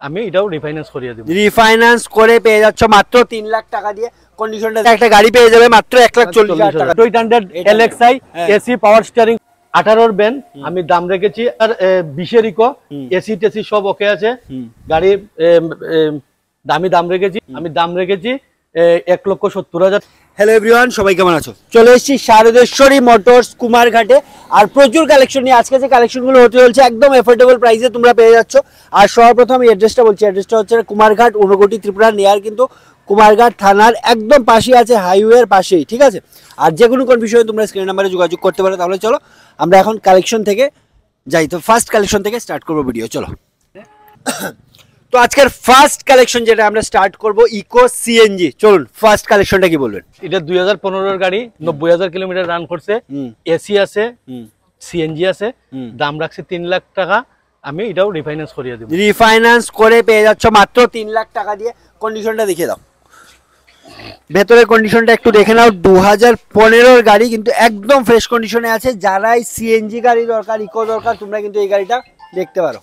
আমি এটাও রিফাইন্যান্স করিয়ে দেব। রিফাইন্যান্স করে পেয়ে যাচ্ছ মাত্র 3 লাখ টাকা দিয়ে। কন্ডিশনটা একটা গাড়ি পেয়ে যাবে মাত্র 1,40,000 টাকা। 800 LXI এসি পাওয়ার স্টিয়ারিং 18 ব্যান আমি দাম রেখেছি আর 20 ইকো এসি টেসি সব ওকে আছে। গাড়ি দামি দাম রেখেছি, আমি দাম রেখেছি 1,70,000। হ্যালো এভরিওয়ান, সবাই কেমন আছো? চলে এসেছি শারদেশ্বরী মোটরস কুমারঘাটে। আর প্রচুর কালেকশন নিয়ে আজকে যে কালেকশনগুলো হতে চলছে একদম এফোর্ডেবল প্রাইসে তোমরা পেয়ে যাচ্ছ। আর সর্বপ্রথম আমি অ্যাড্রেসটা বলছি, অ্যাড্রেসটা হচ্ছে কুমারঘাট, ঊনকোটি, ত্রিপুরা নিয়ার, কিন্তু কুমারঘাট থানার একদম পাশে আছে, হাইওয়ের পাশেই, ঠিক আছে? আর যে কোনো বিষয়ে তোমরা স্ক্রিন নাম্বারে যোগাযোগ করতে পারো। তাহলে চলো আমরা এখন কালেকশন থেকে যাই। তো ফার্স্ট কালেকশন থেকে স্টার্ট করবো ভিডিও, চলো। তো আজকের ফার্স্ট কালেকশন যেটা আমরা স্টার্ট করব ইকো সিএনজি। চলুন ফার্স্ট কালেকশনটা কি বলবেন? এটা 2015 এর গাড়ি, 90,000 কিলোমিটার রান করছে, এসি আছে, সিএনজি আছে, দাম রাখছে 3 লাখ টাকা। আমি এটাও রিফাইন্যান্স করিয়ে দেব। রিফাইন্যান্স করে পেয়ে যাচ্ছ মাত্র 3 লাখ টাকা দিয়ে। কন্ডিশনটা দেখিয়ে দাও, ভেতরের কন্ডিশনটা একটু দেখে নাও। 2015 এর গাড়ি, কিন্তু একদম ফ্রেশ কন্ডিশনে আছে। যারাই সিএনজি গাড়ি দরকার, ইকো দরকার, তোমরা কিন্তু এই গাড়িটা দেখতে পারো।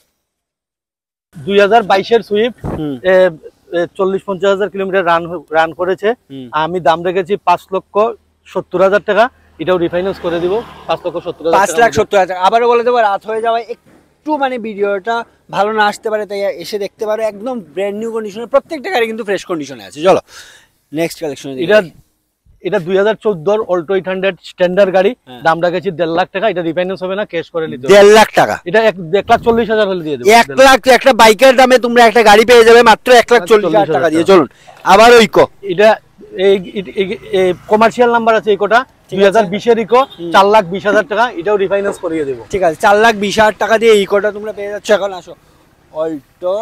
2022 এর সুইফট 40-50,000 কিলোমিটার রান করেছে। আমি দাম রেখেছি 5,70,000 টাকা। এটাও রিফাইন্যান্স করে দিব 5,70,000। 5,70,000। আবারও বলে দেবো, রাত হয়ে যাওয়ায় একটু ভিডিওটা ভালো না আসতে পারে, তাই এসে দেখতে পারো। একদম ব্র্যান্ড নিউ কন্ডিশনে, প্রত্যেকটা গাড়ি কিন্তু ফ্রেশ কন্ডিশনে আছে। চলো নেক্সট কালেকশন। এটা 2014 অল্টো 800 স্ট্যান্ডার্ড গাড়ি, দাম রাখেছি 1.5 লাখ টাকা। এটা রিফাইন্যান্স হবে না, ক্যাশ করে নিতে হবে। 1.5 লাখ টাকা? এটা 1,40,000 হলে দিয়ে দেব। 1 লাখ একটা বাইকের দামে তোমরা একটা গাড়ি পেয়ে যাবে মাত্র 1,40,000 টাকা দিয়ে। চলুন আবার ইকো। এটা কমার্শিয়াল নাম্বার আছে ইকোটা, 2020 এর ইকো, 4,20,000 টাকা। এটাও রিফাইন্যান্স করিয়ে দেব। ঠিক আছে, 4,20,000 টাকা দিয়ে ইকোটা তোমরা পেয়ে যাচ্ছ। এখন আসো অল্টো।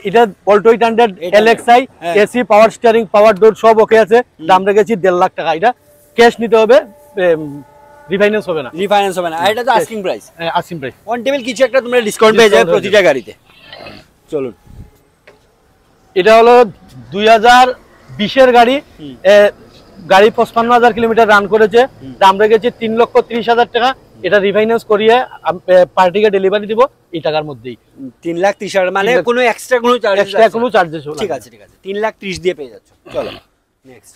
এটা Alto 800 LXI AC power steering power door সব ওকে আছে, দাম রেখেছি 1.5 লাখ টাকা। এটা ক্যাশ নিতে হবে, রিফাইন্যান্স হবে না। রিফাইন্যান্স হবে না। আর এটা তো আস্কিং প্রাইস। হ্যাঁ, আস্কিং প্রাইস। অন টেবিল কিছু একটা তোমরা ডিসকাউন্ট পেয়ে যাবে প্রতিটা গাড়িতে। চলুন, এটা হলো 2020 এর গাড়ি, গাড়ি 55,000 কিলোমিটার রান করেছে, দাম রেখেছি 3,30,000 টাকা। এটা রিফাইন্যান্স করিয়ে পার্টিকে ডেলিভারি দিব এই টাকার মধ্যেই। 3,30,000 মানে কোনো এক্সট্রা কোনো চার্জেস? ঠিক আছে, ঠিক আছে, 3,30,000 দিয়ে পেয়ে যাচ্ছ। চলো নেক্সট।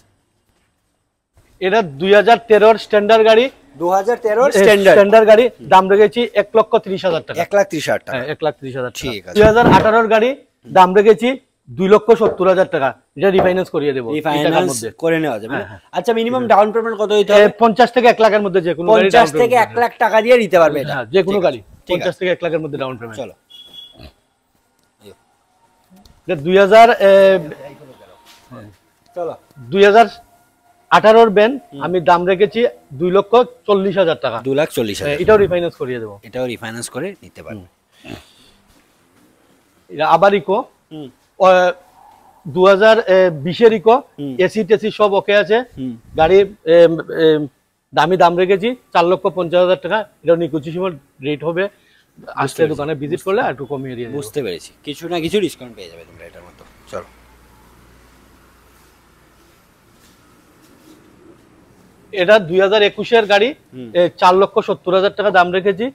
এটা 2013 স্ট্যান্ডার্ড গাড়ি, 2013 স্ট্যান্ডার্ড গাড়ি, দাম রেখেছি 1,30,000 টাকা। 1,30,000 টাকা? হ্যাঁ, 1,30,000। ঠিক আছে। 2018 গাড়ি, দাম রেখেছি 2,70,000 টাকা। এটা রিফাইন্যান্স করিয়ে দেব, রিফাইন্যান্স করে নেওয়া যাবে। আচ্ছা, মিনিমাম ডাউন পেমেন্ট কত হইতে হবে? 50 থেকে 1 লাখের মধ্যে যে কোনো গাড়ি। 50 থেকে 1 লাখ টাকা দিয়ে নিতে পারবে এটা? হ্যাঁ, যে কোনো গাড়ি 50 থেকে 1 লাখের মধ্যে ডাউন পেমেন্ট। চলো, এটা 2018 ব্যান, আমি দাম রেখেছি 2,40,000 টাকা। 2,40,000। এটাও রিফাইন্যান্স করিয়ে দেব। এটাও রিফাইন্যান্স করে নিতে পারবে। এটা আবার ইকো, 2020 এর ইকো, এসি টেসি সব ওকে আছে। গাড়ি দামি দাম রেখেছি 4,50,000 টাকা। এটা নেগোশিয়েবল রেট হবে, আসলে দোকানে ভিজিট করলে একটু কমিয়ে দিয়ে দেব। বুঝতে পেরেছি, কিছু না কিছু ডিসকাউন্ট পেয়ে যাবে তোমরা এটার মতো। চলো, এটা 2021 এর গাড়ি, 4,70,000 টাকা দাম রেখেছি।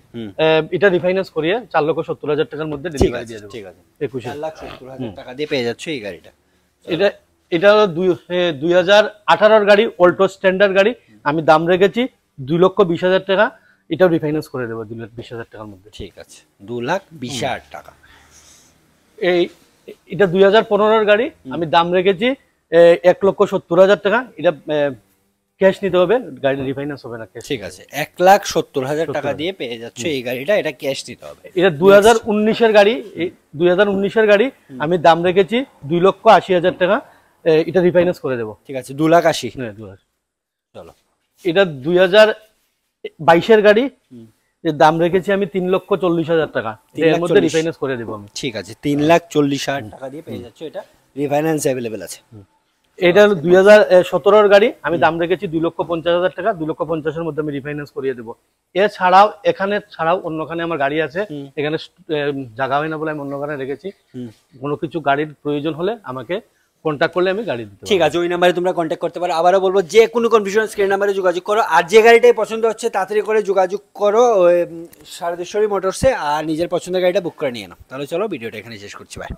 এটা রিফাইন্যান্স করিয়ে 4,70,000 টাকার মধ্যে ডেলিভারি দিয়ে দেব। ঠিক আছে, 4,70,000 টাকা দিয়ে পেয়ে যাচ্ছ এই গাড়িটা। এটা হলো 2018 গাড়ি, অল্টো স্ট্যান্ডার্ড গাড়ি, আমি দাম রেখেছি 2,20,000 টাকা। এটাও রিফাইন্যান্স করে দেবো 2,20,000 টাকার মধ্যে। ঠিক আছে, 2,20,000 টাকা। এটা 2015 গাড়ি, আমি দাম রেখেছি 1,70,000 টাকা। এটা ক্যাশ নিতে হবে, গাড়ি রিফাইন্যান্স হবে না। ঠিক আছে, 1,70,000 টাকা দিয়ে পেয়ে যাচ্ছে এই গাড়িটা। এটা ক্যাশ নিতে হবে। এটা 2019 এর গাড়ি, 2019 এর গাড়ি, আমি দাম রেখেছি 2,80,000 টাকা। এটা রিফাইন্যান্স করে দেবো। ঠিক আছে, 2,80,000। হ্যাঁ, 2,80,000। চলো, এটা 2022 এর গাড়ি, দাম রেখেছি আমি 3,40,000 টাকা। এর মধ্যে রিফাইন্যান্স করে দেবো আমি। ঠিক আছে, 3,40,000 টাকা দিয়ে পেয়ে যাচ্ছ। এটা রিফাইন্যান্স অ্যাভেলেবেল আছে। এটা 2017 গাড়ি, আমি দাম রেখেছি 2,50,000 টাকা। 2,50,000 এর মধ্যে আমি রিফাইন্যান্স করিয়ে দেবো। এছাড়াও এখানে ছাড়াও অন্যখানে আমার গাড়ি আছে, এখানে জায়গা হয় না বলে আমি অন্যখানে রেখেছি। কোনো কিছু গাড়ির প্রয়োজন হলে আমাকে কন্ট্যাক্ট করলে আমি গাড়ি দিতে। ঠিক আছে, ওই নাম্বারে তোমরা কন্ট্যাক্ট করতে পারো। আবারও বলবো, যে কোনো কনফিউশন স্ক্রিন নাম্বারে যোগাযোগ করো। আর যে গাড়িটাই পছন্দ হচ্ছে তাড়াতাড়ি করে যোগাযোগ করো শারদেশ্বরী মোটরসে, আর নিজের পছন্দের গাড়িটা বুক করে নিয়ে নাও। তাহলে চলো, ভিডিওটা এখানে শেষ করছি। বাই।